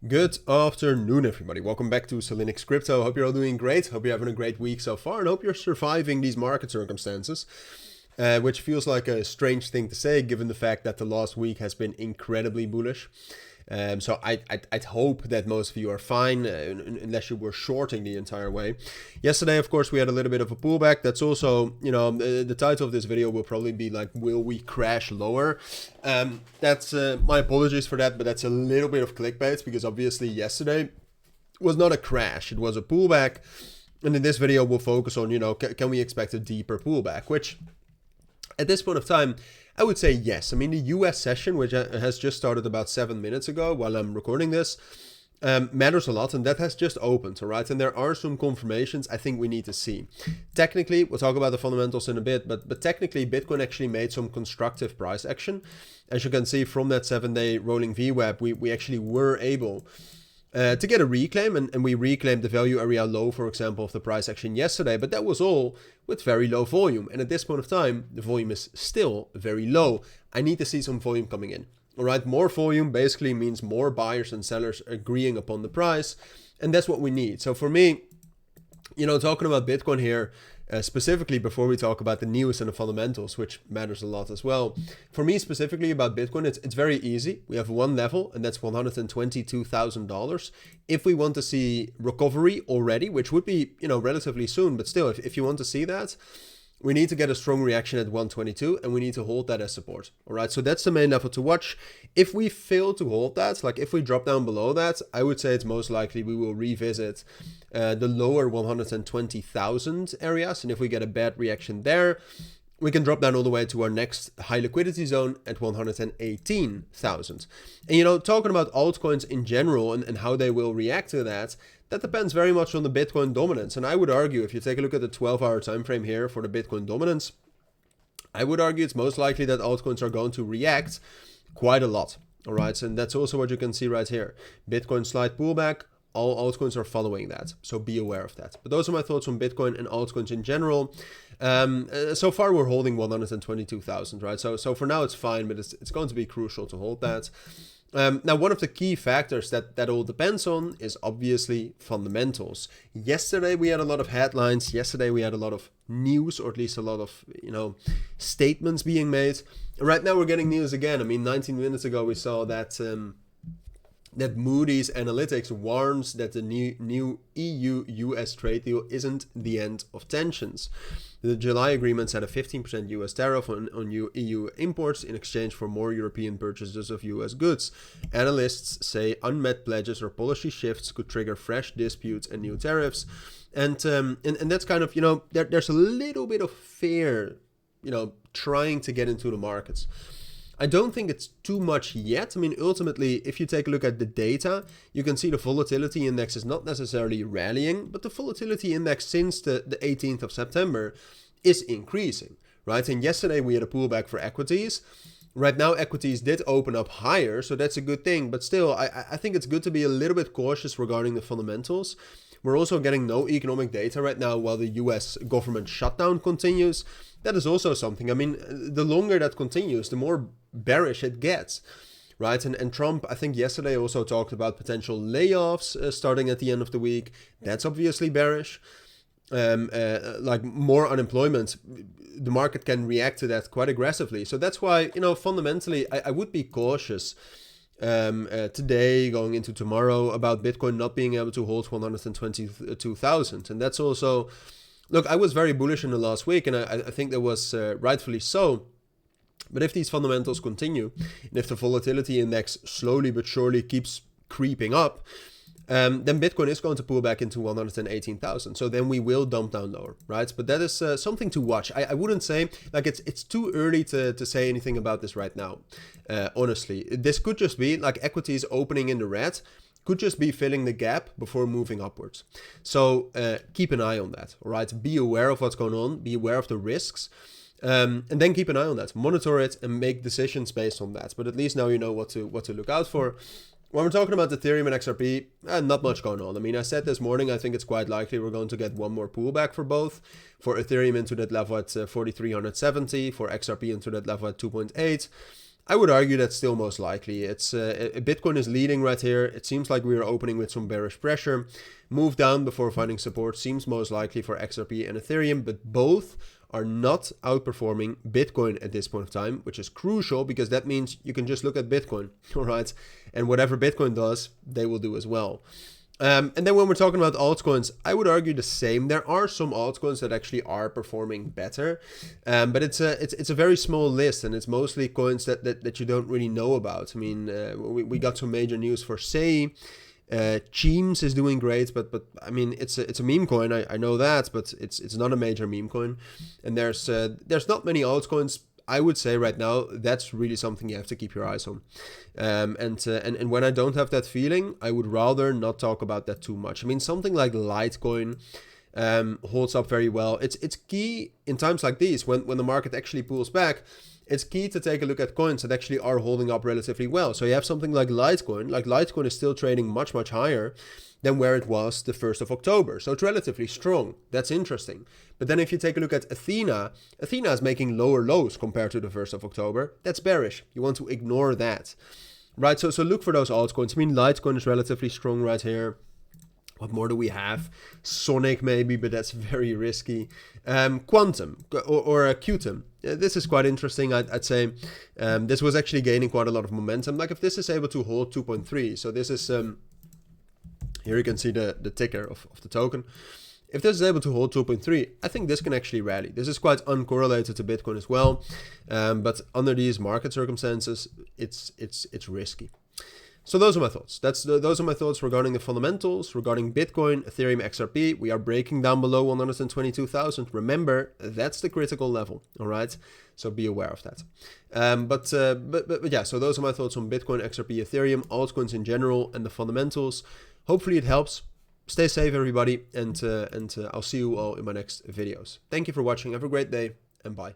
Good afternoon, everybody. Welcome back to Cilinix Crypto. Hope you're all doing great. Hope you're having a great week so far, and hope you're surviving these market circumstances, which feels like a strange thing to say given the fact that the last week has been incredibly bullish. So I'd hope that most of you are fine, unless you were shorting the entire way. Yesterday, of course, we had a little bit of a pullback. That's also, the title of this video will probably be like, will we crash lower? That's my apologies for that, but that's a little bit of clickbait because obviously yesterday was not a crash. It was a pullback. And in this video, we'll focus on, can we expect a deeper pullback? Which at this point of time, I would say yes. I mean, the US session, which has just started about 7 minutes ago while I'm recording this, matters a lot, and that has just opened, all right? And there are some confirmations I think we need to see. Technically, we'll talk about the fundamentals in a bit, but technically, Bitcoin actually made some constructive price action. As you can see from that 7-day rolling VWAP, we actually were able to get a reclaim, and we reclaimed the value area low, for example, of the price action yesterday, but that was all with very low volume. And at this point of time, the volume is still very low. I need to see some volume coming in. All right, more volume basically means more buyers and sellers agreeing upon the price, and that's what we need. So for me, talking about Bitcoin here, specifically before we talk about the news and the fundamentals, which matters a lot as well. For me specifically about Bitcoin, it's very easy. We have one level, and that's $122,000. If we want to see recovery already, which would be, relatively soon, but still, if you want to see that, we need to get a strong reaction at 122, and we need to hold that as support. All right, so that's the main level to watch. If we fail to hold that, like if we drop down below that, I would say it's most likely we will revisit the lower 120,000 areas. And if we get a bad reaction there, we can drop down all the way to our next high liquidity zone at 118,000. And, talking about altcoins in general and how they will react to that, that depends very much on the Bitcoin dominance. And I would argue, if you take a look at the 12-hour time frame here for the Bitcoin dominance, I would argue it's most likely that altcoins are going to react quite a lot. All right, and that's also what you can see right here. Bitcoin slight pullback, all altcoins are following that. So be aware of that. But those are my thoughts on Bitcoin and altcoins in general. So far, we're holding 122,000, right? So for now, it's fine, but it's going to be crucial to hold that. Now, one of the key factors that all depends on is obviously fundamentals. Yesterday, we had a lot of headlines. Yesterday, we had a lot of news, or at least a lot of, statements being made. And right now, we're getting news again. I mean, 19 minutes ago, we saw that that Moody's Analytics warns that the new EU-US trade deal isn't the end of tensions. The July agreements had a 15% US tariff on EU imports in exchange for more European purchases of US goods. Analysts say unmet pledges or policy shifts could trigger fresh disputes and new tariffs. And that's kind of, there's a little bit of fear, trying to get into the markets. I don't think it's too much yet. I mean, ultimately, if you take a look at the data, you can see the volatility index is not necessarily rallying, but the volatility index since the 18th of September is increasing, right? And yesterday we had a pullback for equities. Right now, equities did open up higher, so that's a good thing. But still, I think it's good to be a little bit cautious regarding the fundamentals. We're also getting no economic data right now while the US government shutdown continues. That is also something. I mean, the longer that continues, the more bearish it gets, right? And Trump, I think yesterday also talked about potential layoffs starting at the end of the week. That's obviously bearish. Like more unemployment, the market can react to that quite aggressively. So that's why, fundamentally, I would be cautious today going into tomorrow about Bitcoin not being able to hold 122,000. And that's also, look, I was very bullish in the last week, and I think that was rightfully so. But if these fundamentals continue, and if the volatility index slowly but surely keeps creeping up, then Bitcoin is going to pull back into 118,000. So then we will dump down lower, right? But that is something to watch. I wouldn't say, like, it's too early to say anything about this right now, honestly. This could just be, like, equities opening in the red, could just be filling the gap before moving upwards. So keep an eye on that, all right? Be aware of what's going on, be aware of the risks, and then keep an eye on that. Monitor it and make decisions based on that. But at least now you know what to look out for. When we're talking about Ethereum and XRP, not much going on. I mean, I said this morning, I think it's quite likely we're going to get one more pullback for both. For Ethereum into that level at 4,370, for XRP into that level at 2.8. I would argue that's still most likely. It's Bitcoin is leading right here. It seems like we are opening with some bearish pressure. Move down before finding support seems most likely for XRP and Ethereum, but both are not outperforming Bitcoin at this point of time, which is crucial because that means you can just look at Bitcoin, all right? And whatever Bitcoin does, they will do as well. And then when we're talking about altcoins, I would argue the same. There are some altcoins that actually are performing better, but it's a very small list, and it's mostly coins that you don't really know about. I mean, we got some major news for Say. Cheems is doing great, but I mean it's a meme coin. I know that, but it's not a major meme coin. And there's not many altcoins, I would say right now. That's really something you have to keep your eyes on. And when I don't have that feeling, I would rather not talk about that too much. I mean, something like Litecoin holds up very well. It's key in times like these when the market actually pulls back. It's key to take a look at coins that actually are holding up relatively well. So you have something like Litecoin. Like Litecoin is still trading much higher than where it was the 1st of October. So it's relatively strong. That's interesting. But then if you take a look at Athena is making lower lows compared to the 1st of October. That's bearish. You want to ignore that. Right, so look for those altcoins. I mean, Litecoin is relatively strong right here. What more do we have? Sonic maybe, but that's very risky. Quantum or Qtum. This is quite interesting, I'd say. This was actually gaining quite a lot of momentum. Like if this is able to hold 2.3, so this is, here you can see the ticker of the token. If this is able to hold 2.3, I think this can actually rally. This is quite uncorrelated to Bitcoin as well, but under these market circumstances, it's risky. So those are my thoughts. Those are my thoughts regarding the fundamentals, regarding Bitcoin, Ethereum, XRP. We are breaking down below 122,000. Remember, that's the critical level, all right? So be aware of that. But yeah, so those are my thoughts on Bitcoin, XRP, Ethereum, altcoins in general, and the fundamentals. Hopefully it helps. Stay safe, everybody, and I'll see you all in my next videos. Thank you for watching. Have a great day, and bye.